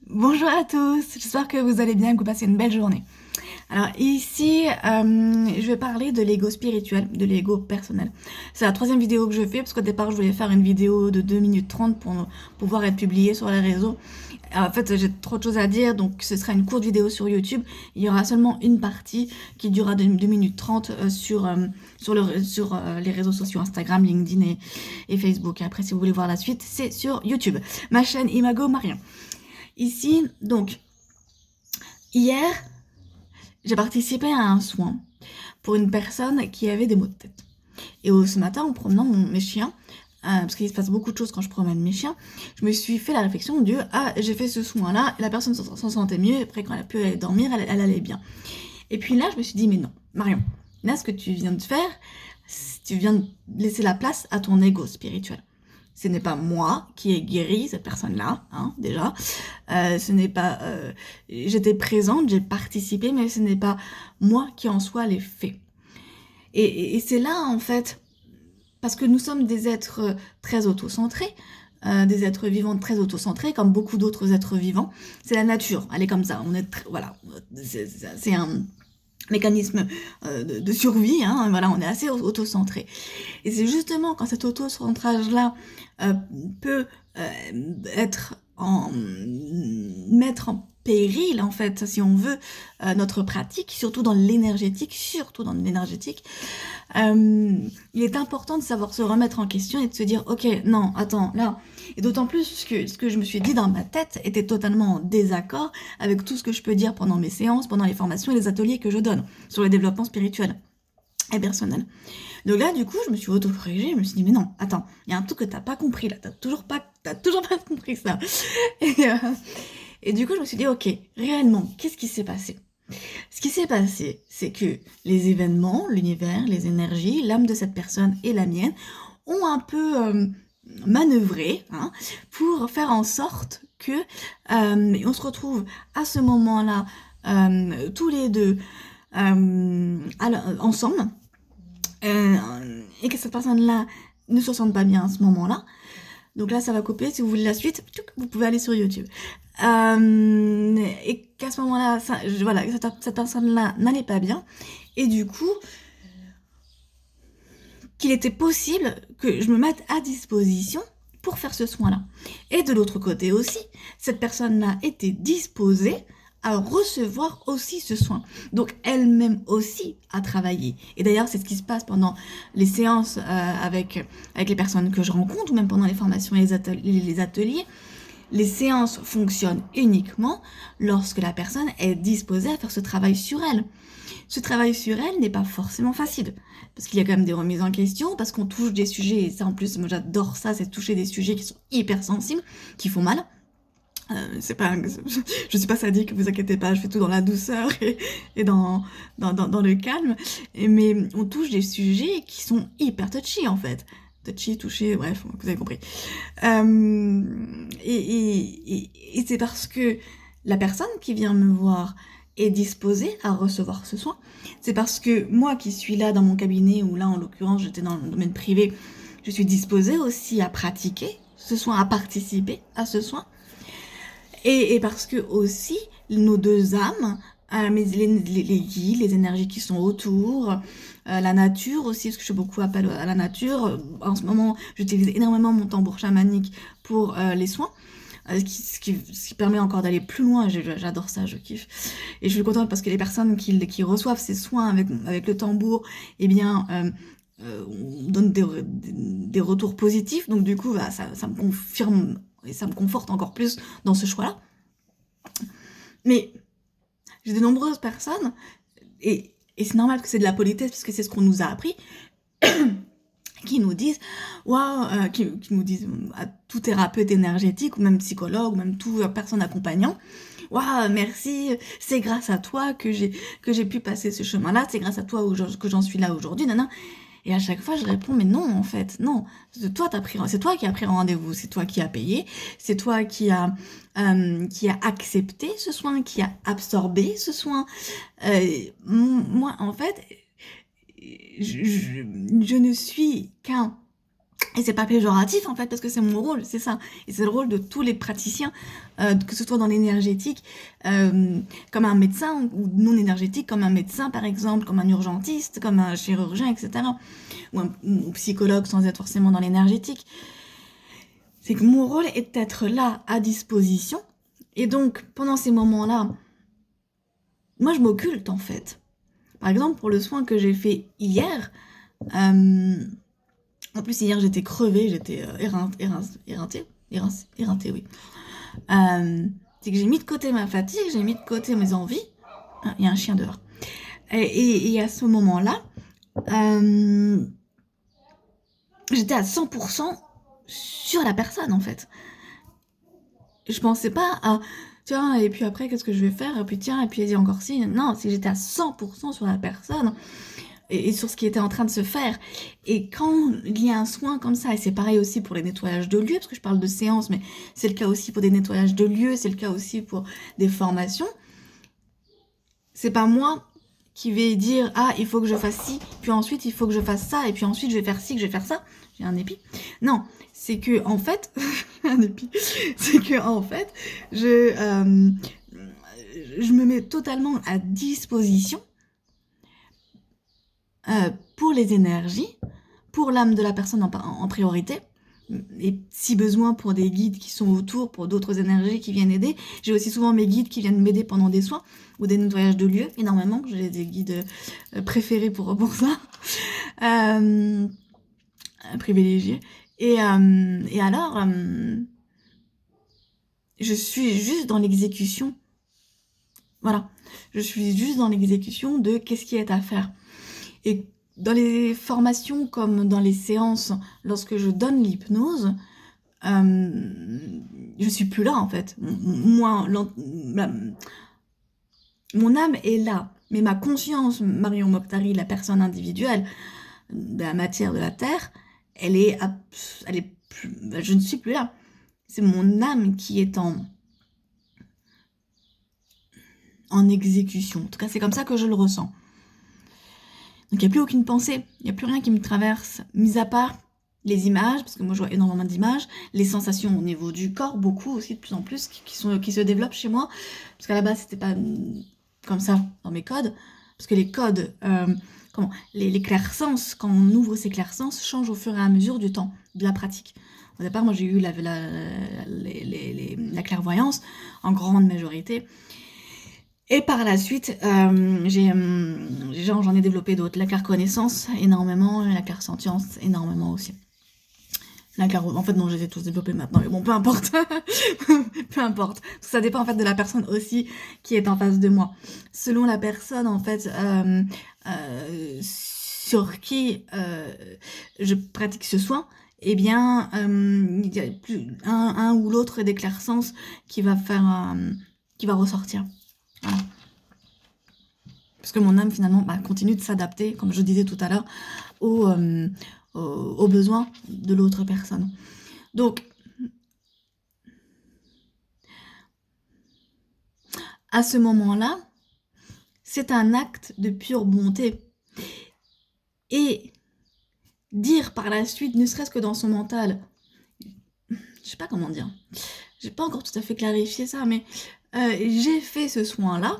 Bonjour à tous, j'espère que vous allez bien et que vous passez une belle journée. Alors ici, je vais parler de l'ego spirituel, de l'ego personnel. C'est la troisième vidéo que je fais parce qu'au départ je voulais faire une vidéo de 2 minutes 30 pour pouvoir être publiée sur les réseaux. En fait, j'ai trop de choses à dire, donc ce sera une courte vidéo sur YouTube. Il y aura seulement une partie qui durera 2 minutes 30 sur les réseaux sociaux Instagram, LinkedIn et Facebook. Et après, si vous voulez voir la suite, c'est sur YouTube. Ma chaîne Imago Marion. Ici, donc, hier, j'ai participé à un soin pour une personne qui avait des maux de tête. Et ce matin, en promenant mes chiens, parce qu'il se passe beaucoup de choses quand je promène mes chiens, je me suis fait la réflexion de j'ai fait ce soin-là, la personne s'en sentait mieux, et après quand elle a pu aller dormir, elle allait bien. Et puis là, je me suis dit, mais non, Marion, là, ce que tu viens de faire, tu viens de laisser la place à ton ego spirituel. Ce n'est pas moi qui ai guéri cette personne-là, hein, déjà. Ce n'est pas... j'étais présente, j'ai participé, mais ce n'est pas moi qui en soi l'ai fait. Et c'est là, en fait, parce que nous sommes des êtres très autocentrés, des êtres vivants très autocentrés, comme beaucoup d'autres êtres vivants. C'est la nature, elle est comme ça. On est voilà, c'est un mécanisme de survie, hein, voilà, on est assez autocentré. Et c'est justement quand cet autocentrage-là euh, peut être mettre en péril, en fait, si on veut, notre pratique, surtout dans l'énergétique, il est important de savoir se remettre en question et de se dire, ok, non, attends, là, et d'autant plus que ce que je me suis dit dans ma tête était totalement en désaccord avec tout ce que je peux dire pendant mes séances, pendant les formations et les ateliers que je donne sur le développement spirituel et personnel. Donc là, du coup, je me suis auto-corrigée, je me suis dit, mais non, attends, il y a un truc que t'as pas compris là, t'as toujours pas compris ça. Et, et du coup, je me suis dit, ok, réellement, qu'est-ce qui s'est passé? Ce qui s'est passé, c'est que les événements, l'univers, les énergies, l'âme de cette personne et la mienne ont un peu manœuvré, hein, pour faire en sorte que on se retrouve à ce moment-là tous les deux ensemble, et que cette personne-là ne se sente pas bien à ce moment-là. Donc là, ça va couper. Si vous voulez la suite, vous pouvez aller sur YouTube. Et qu'à ce moment-là, voilà, cette personne-là n'allait pas bien. Et du coup, qu'il était possible que je me mette à disposition pour faire ce soin-là. Et de l'autre côté aussi, cette personne-là était disposée à recevoir aussi ce soin. Donc elle-même aussi a travaillé. Et d'ailleurs, c'est ce qui se passe pendant les séances avec les personnes que je rencontre, ou même pendant les formations et les ateliers. Les séances fonctionnent uniquement lorsque la personne est disposée à faire ce travail sur elle. Ce travail sur elle n'est pas forcément facile, parce qu'il y a quand même des remises en question, parce qu'on touche des sujets, et ça en plus, moi j'adore ça, c'est toucher des sujets qui sont hyper sensibles, qui font mal. C'est pas, je suis pas sadique, vous inquiétez pas, je fais tout dans la douceur et dans le calme, mais on touche des sujets qui sont hyper touchy en fait. Touchy, touché, bref, vous avez compris. Et c'est parce que la personne qui vient me voir est disposée à recevoir ce soin. C'est parce que moi qui suis là dans mon cabinet, ou là en l'occurrence j'étais dans le domaine privé, je suis disposée aussi à pratiquer ce soin, à participer à ce soin. Et parce que aussi, nos deux âmes, mais les guides, les énergies qui sont autour, la nature aussi, parce que je fais beaucoup appel à la nature. En ce moment, j'utilise énormément mon tambour chamanique pour les soins, ce qui permet encore d'aller plus loin. J'adore ça, je kiffe. Et je suis contente parce que les personnes qui reçoivent ces soins avec le tambour, eh bien... on donne des retours positifs, donc du coup bah, ça me confirme et ça me conforte encore plus dans ce choix-là. Mais j'ai de nombreuses personnes, et c'est normal que c'est de la politesse, parce que c'est ce qu'on nous a appris, qui nous disent, waouh, qui nous disent à tout thérapeute énergétique, ou même psychologue, ou même toute personne accompagnant, waouh, merci, c'est grâce à toi que j'ai pu passer ce chemin-là, c'est grâce à toi que j'en suis là aujourd'hui, nanana. Et à chaque fois, je réponds, mais non, en fait, non. C'est toi qui as pris rendez-vous, c'est toi qui as payé, c'est toi qui a accepté ce soin, qui a absorbé ce soin. Moi, en fait, je ne suis qu'un Et c'est pas péjoratif en fait, parce que c'est mon rôle, c'est ça. Et c'est le rôle de tous les praticiens, que ce soit dans l'énergétique, comme un médecin, ou non énergétique, comme un médecin par exemple, comme un urgentiste, comme un chirurgien, etc. Ou un psychologue sans être forcément dans l'énergétique. C'est que mon rôle est d'être là à disposition. Et donc, pendant ces moments-là, moi je m'occulte en fait. Par exemple, pour le soin que j'ai fait hier, en plus hier j'étais crevée, j'étais éreintée, oui. C'est que j'ai mis de côté ma fatigue, j'ai mis de côté mes envies. Ah, il y a un chien dehors. Et à ce moment-là, j'étais à 100% sur la personne en fait. Je pensais pas à tiens, et puis après qu'est-ce que je vais faire, et puis tiens, et puis il y a encore si. Non, c'est que j'étais à 100% sur la personne et sur ce qui était en train de se faire. Et quand il y a un soin comme ça, et c'est pareil aussi pour les nettoyages de lieux, parce que je parle de séances, mais c'est le cas aussi pour des nettoyages de lieux, c'est le cas aussi pour des formations, c'est pas moi qui vais dire ah il faut que je fasse ci, puis ensuite il faut que je fasse ça, et puis ensuite je vais faire ci, que je vais faire ça. J'ai un épi. Non, c'est que en fait, un épi, c'est que en fait, je me mets totalement à disposition pour les énergies, pour l'âme de la personne en priorité, et si besoin pour des guides qui sont autour, pour d'autres énergies qui viennent aider. J'ai aussi souvent mes guides qui viennent m'aider pendant des soins ou des nettoyages de lieux, énormément. J'ai des guides préférés pour ça, privilégiés. Et alors, je suis juste dans l'exécution. Voilà, je suis juste dans l'exécution de qu'est-ce qui est à faire. Et dans les formations comme dans les séances, lorsque je donne l'hypnose, je suis plus là en fait. Moi, mon âme est là, mais ma conscience, Marion Mokhtari, la personne individuelle de la matière de la terre, elle est plus, je ne suis plus là. C'est mon âme qui est en exécution. En tout cas, c'est comme ça que je le ressens. Donc il n'y a plus aucune pensée, il n'y a plus rien qui me traverse, mis à part les images, parce que moi je vois énormément d'images, les sensations au niveau du corps, beaucoup aussi de plus en plus, qui se développent chez moi, parce qu'à la base c'était pas comme ça dans mes codes, parce que les codes, les clairsens, quand on ouvre ces clairsens, changent au fur et à mesure du temps, de la pratique. Au départ, moi j'ai eu la clairvoyance en grande majorité. Et par la suite, j'en ai développé d'autres. La clairconnaissance, énormément. La clairsentience, énormément aussi. En fait, non, je les ai tous développés maintenant. Mais bon, peu importe. Peu importe. Ça dépend, en fait, de la personne aussi qui est en face de moi. Selon la personne, en fait, sur qui je pratique ce soin, eh bien, il y a un ou l'autre des clairsens qui va ressortir. Voilà. Parce que mon âme finalement continue de s'adapter, comme je disais tout à l'heure, aux besoins de l'autre personne. Donc, à ce moment-là, c'est un acte de pure bonté. Et dire par la suite, ne serait-ce que dans son mental, je sais pas comment dire, j'ai pas encore tout à fait clarifié ça, mais j'ai fait ce soin-là,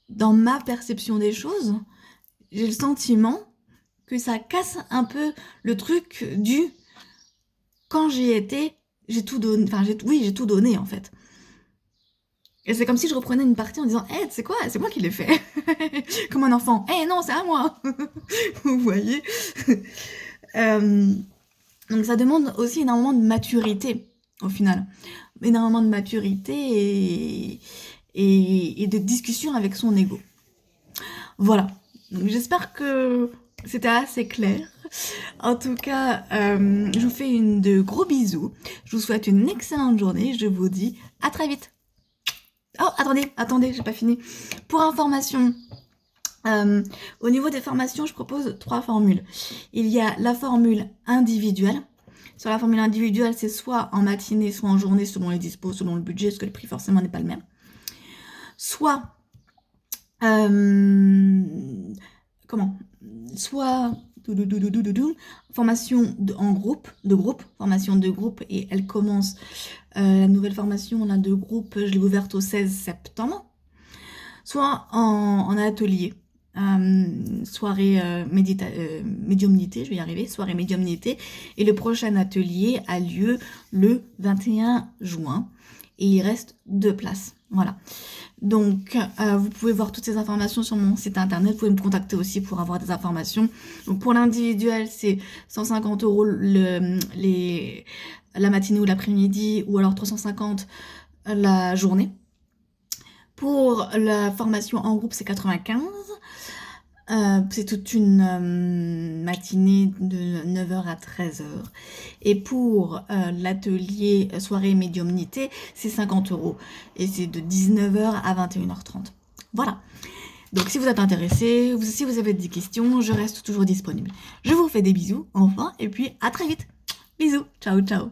dans ma perception des choses, j'ai le sentiment que ça casse un peu le truc du quand j'y étais, j'ai tout donné, j'ai tout donné en fait. Et c'est comme si je reprenais une partie en disant tu sais quoi, c'est moi qui l'ai fait. Comme un enfant. Non, c'est à moi. Vous voyez. Donc ça demande aussi énormément de maturité au final. Énormément de maturité et de discussion avec son ego. Voilà. Donc j'espère que c'était assez clair. En tout cas, je vous fais de gros bisous. Je vous souhaite une excellente journée. Je vous dis à très vite. Oh, attendez, j'ai pas fini. Pour information, au niveau des formations, je propose 3 formules. Il y a la formule individuelle. Sur la formule individuelle, c'est soit en matinée, soit en journée, selon les dispos, selon le budget, parce que le prix forcément n'est pas le même. Soit soit Formation en groupe, formation de groupe, et elle commence, la nouvelle formation là, de groupe, je l'ai ouverte au 16 septembre, soit en atelier, soirée médiumnité, je vais y arriver, soirée médiumnité, et le prochain atelier a lieu le 21 juin, et il reste 2 places, voilà. Donc, vous pouvez voir toutes ces informations sur mon site internet. Vous pouvez me contacter aussi pour avoir des informations. Donc, pour l'individuel, c'est 150 € la matinée ou l'après-midi, ou alors 350 la journée. Pour la formation en groupe, c'est 95. C'est toute une matinée de 9h à 13h. Et pour l'atelier soirée médiumnité, c'est 50 €. Et c'est de 19h à 21h30. Voilà. Donc si vous êtes intéressé, si vous avez des questions, je reste toujours disponible. Je vous fais des bisous, enfin, et puis à très vite. Bisous, ciao, ciao.